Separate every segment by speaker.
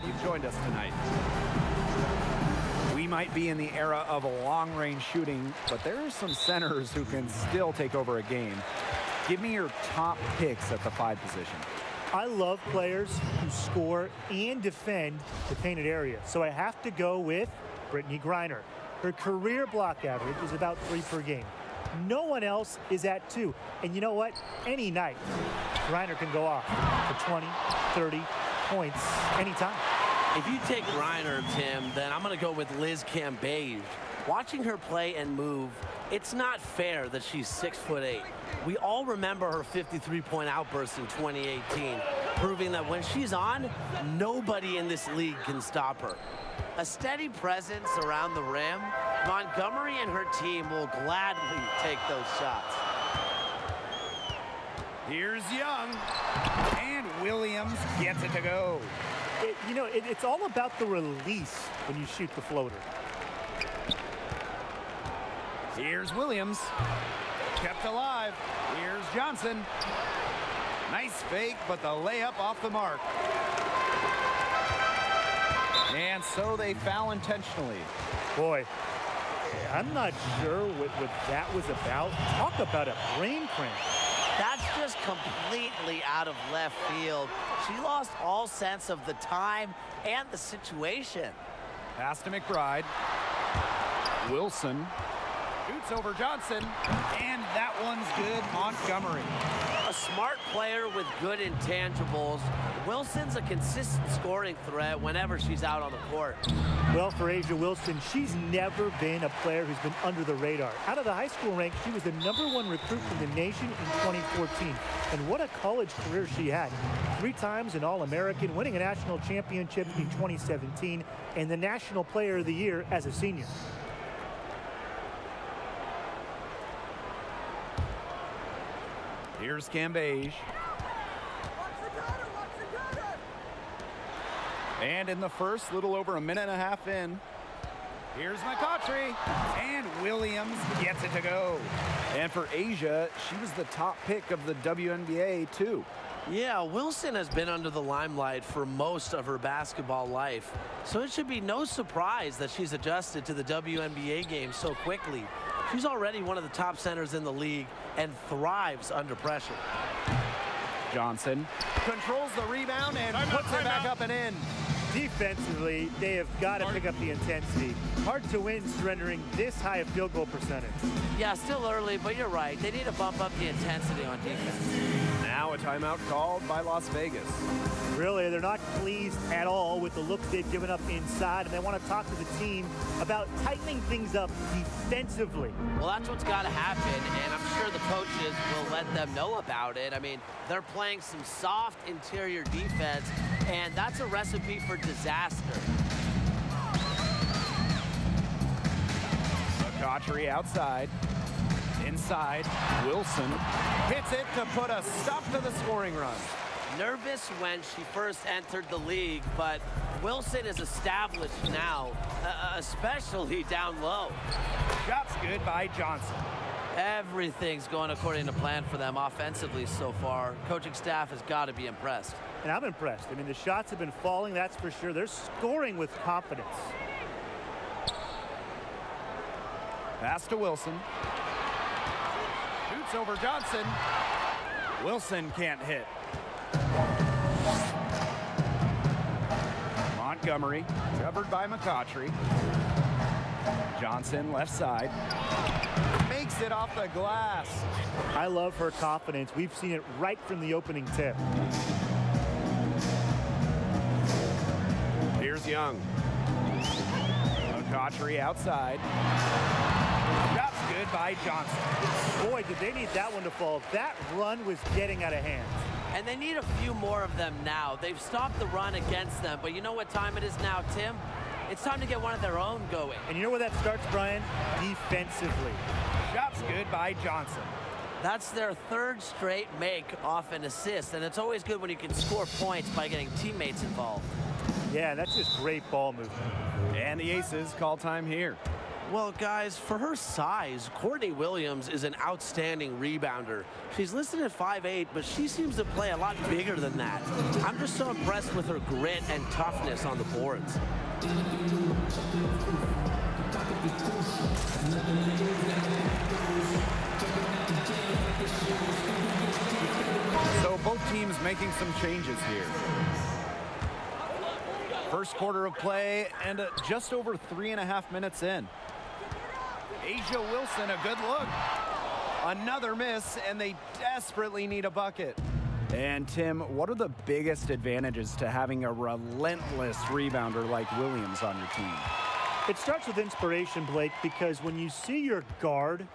Speaker 1: glad you've joined us tonight. We might be in the era of long-range shooting, but there are some centers who can still take over a game. Give me your top picks at the 5 position.
Speaker 2: I love players who score and defend the painted area, so I have to go with Brittany Griner. Her career block average is about 3 per game. No one else is at 2. And you know what? Any night, Griner can go off for 20, 30 points anytime.
Speaker 3: If you take Griner, Tim, then I'm going to go with Liz Cambage. Watching her play and move, it's not fair that she's 6'8". We all remember her 53-point outburst in 2018, proving that when she's on, nobody in this league can stop her. A steady presence around the rim, Montgomery and her team will gladly take those shots.
Speaker 1: Here's Young, and Williams gets it to go.
Speaker 2: It's all about the release when you shoot the floater.
Speaker 1: Here's Williams, kept alive. Here's Johnson. Nice fake, but the layup off the mark. And so they foul intentionally.
Speaker 2: Boy, I'm not sure what that was about. Talk about a brain cramp.
Speaker 3: That's just completely out of left field. She lost all sense of the time and the situation.
Speaker 1: Pass to McBride. Wilson shoots over Johnson, and that one's good. Montgomery.
Speaker 3: A smart player with good intangibles. Wilson's a consistent scoring threat whenever she's out on the court.
Speaker 2: Well, for A'ja Wilson, she's never been a player who's been under the radar. Out of the high school ranks, she was the #1 recruit in the nation in 2014. And what a college career she had. 3 times an All-American, winning a national championship in 2017, and the National Player of the Year as a senior.
Speaker 1: Here's Cambage. And in the first, little over a minute and a half in, here's McCautry, and Williams gets it to go. And for A'ja, she was the top pick of the WNBA too.
Speaker 3: Yeah, Wilson has been under the limelight for most of her basketball life, so it should be no surprise that she's adjusted to the WNBA game so quickly. She's already one of the top centers in the league and thrives under pressure.
Speaker 1: Johnson controls the rebound and puts it back up and in.
Speaker 2: Defensively, they have got to pick up the intensity. Hard to win surrendering this high a field goal percentage.
Speaker 3: Yeah, still early, but you're right. They need to bump up the intensity on defense.
Speaker 1: Now a timeout called by Las Vegas.
Speaker 2: Really, they're not pleased at all with the looks they've given up inside, and they want to talk to the team about tightening things up defensively.
Speaker 3: Well, that's what's got to happen, and I'm sure the coaches will let them know about it. I mean, they're playing some soft interior defense, and that's a recipe for disaster.
Speaker 1: McCautry outside. Inside, Wilson hits it to put a stop to the scoring run.
Speaker 3: Nervous when she first entered the league, but Wilson is established now, especially down low.
Speaker 1: Shot's good by Johnson.
Speaker 3: Everything's going according to plan for them offensively so far. Coaching staff has got to be impressed.
Speaker 2: And I'm impressed. I mean, the shots have been falling, that's for sure. They're scoring with confidence.
Speaker 1: Pass to Wilson. Shoots over Johnson. Wilson can't hit. Montgomery, covered by McCautry. Johnson, left side. Makes it off the glass.
Speaker 2: I love her confidence. We've seen it right from the opening tip.
Speaker 1: Here's Young. McCautry outside. Shot's good by Johnson.
Speaker 2: Boy, did they need that one to fall. That run was getting out of hand.
Speaker 3: And they need a few more of them now. They've stopped the run against them, but you know what time it is now, Tim? It's time to get one of their own going.
Speaker 2: And you know where that starts, Brian? Defensively.
Speaker 1: Shot's good by Johnson.
Speaker 3: That's their 3rd straight make off an assist, and it's always good when you can score points by getting teammates involved.
Speaker 2: Yeah, that's just great ball movement.
Speaker 1: And the Aces call time here.
Speaker 3: Well, guys, for her size, Courtney Williams is an outstanding rebounder. She's listed at 5'8", but she seems to play a lot bigger than that. I'm just so impressed with her grit and toughness on the boards.
Speaker 1: So both teams making some changes here. First quarter of play and just over 3.5 minutes in. Asia Wilson, a good look. Another miss, and they desperately need a bucket. And Tim, what are the biggest advantages to having a relentless rebounder like Williams on your team?
Speaker 2: It starts with inspiration, Blake, because when you see your guard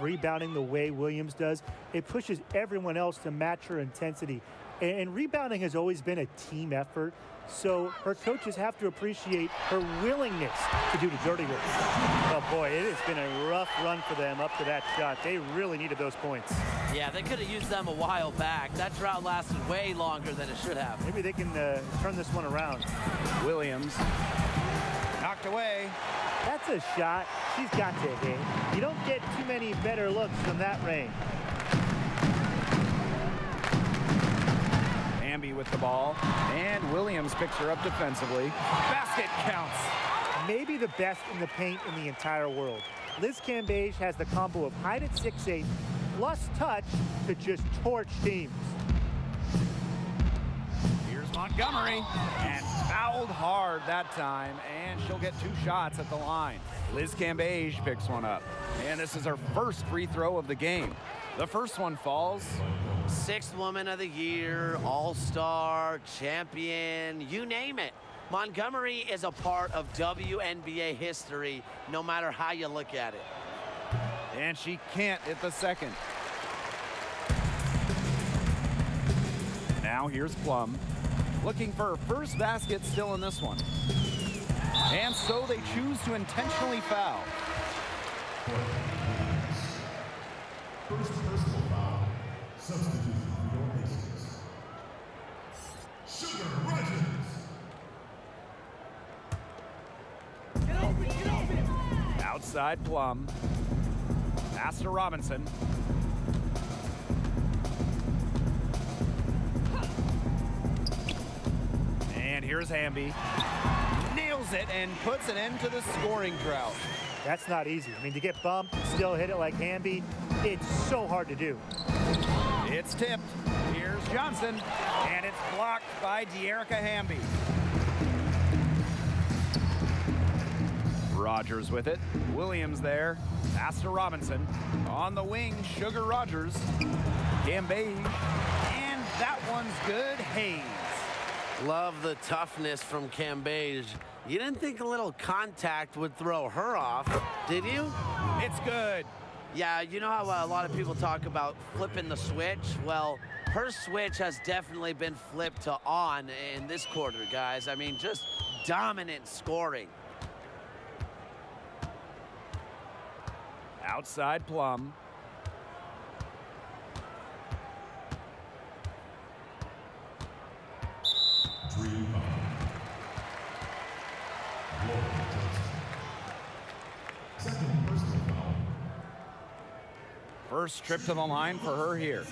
Speaker 2: rebounding the way Williams does, it pushes everyone else to match her intensity. And rebounding has always been a team effort, so her coaches have to appreciate her willingness to do the dirty work. Oh boy, it has been a rough run for them up to that shot. They really needed those points.
Speaker 3: Yeah, they could have used them a while back. That drought lasted way longer than it should have.
Speaker 2: Maybe they can turn this one around.
Speaker 1: Williams knocked away.
Speaker 2: That's a shot she's got to hit. You don't get too many better looks from that range.
Speaker 1: Hamby with the ball, and Williams picks her up defensively. Basket counts.
Speaker 2: Maybe the best in the paint in the entire world. Liz Cambage has the combo of height at 6'8", plus touch to just torch teams.
Speaker 1: Here's Montgomery, and fouled hard that time, and she'll get 2 shots at the line. Liz Cambage picks one up, and this is her first free throw of the game. The first one falls.
Speaker 3: 6th Woman of the Year, All-Star, Champion, you name it. Montgomery is a part of WNBA history, no matter how you look at it.
Speaker 1: And she can't hit the second. Now here's Plum, looking for her first basket still in this one. And so they choose to intentionally foul.
Speaker 4: First personal foul. Substitution for your bases. Sugar Rogers.
Speaker 5: Get open!
Speaker 1: Outside Plum. Pass to Robinson. And here's Hamby. Nails it and puts an end to the scoring drought.
Speaker 2: That's not easy. I mean, to get bumped, still hit it like Hamby, it's so hard to do.
Speaker 1: It's tipped. Here's Johnson, and it's blocked by De'Erica Hamby. Rogers with it. Williams there. Pass to Robinson. On the wing, Sugar Rogers. Cambage. And that one's good. Hayes.
Speaker 3: Love the toughness from Cambage. You didn't think a little contact would throw her off, did you?
Speaker 1: It's good.
Speaker 3: Yeah, you know how a lot of people talk about flipping the switch? Well, her switch has definitely been flipped to on in this quarter, guys. I mean, just dominant scoring.
Speaker 1: Outside Plum.
Speaker 4: Dream foul. Laura Johnson. Second personal foul.
Speaker 1: First trip to the line for her here.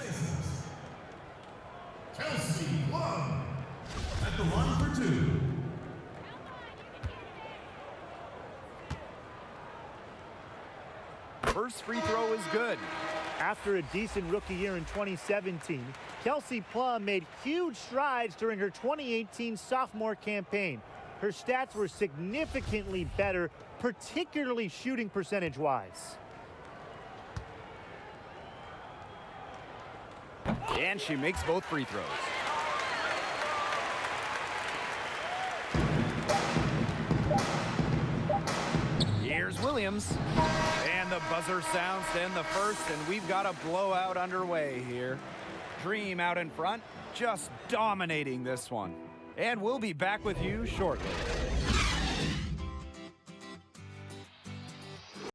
Speaker 4: Kelsey Plum at the line for 2.
Speaker 1: First free throw is good.
Speaker 2: After a decent rookie year in 2017, Kelsey Plum made huge strides during her 2018 sophomore campaign. Her stats were significantly better, particularly shooting percentage-wise.
Speaker 1: And she makes both free throws. Here's Williams. And the buzzer sounds to end the first, and we've got a blowout underway here. Dream out in front, just dominating this one. And we'll be back with you shortly.